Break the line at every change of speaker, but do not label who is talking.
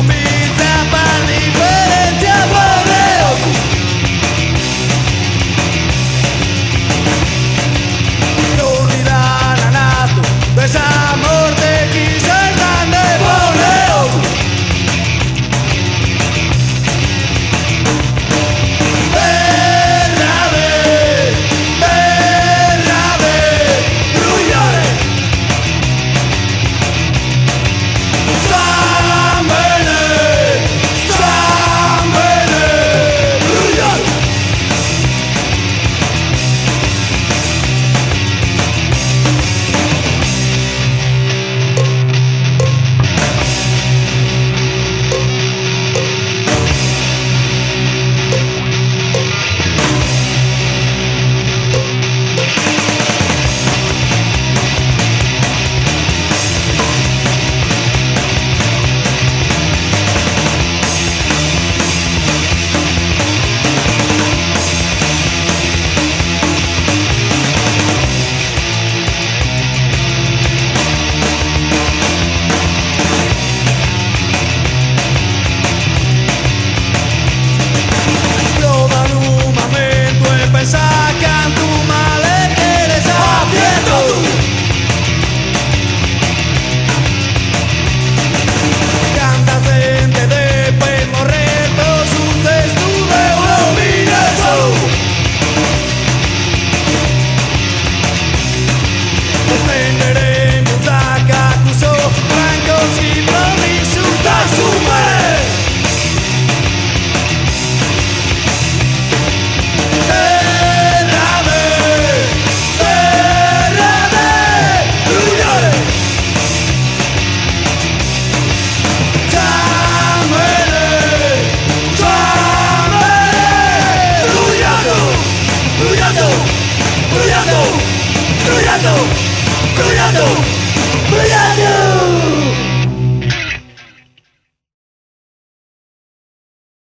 pizza per differenza povero. Torni da nanato, besa morte chi se grande povero. Sacan tu male que eres abierto tú. Cantas gente después morrer, pero suces tu de dominación. Defenderemos a Cacuso, francos y promisos da su madre. Brillando, brillando, brillando.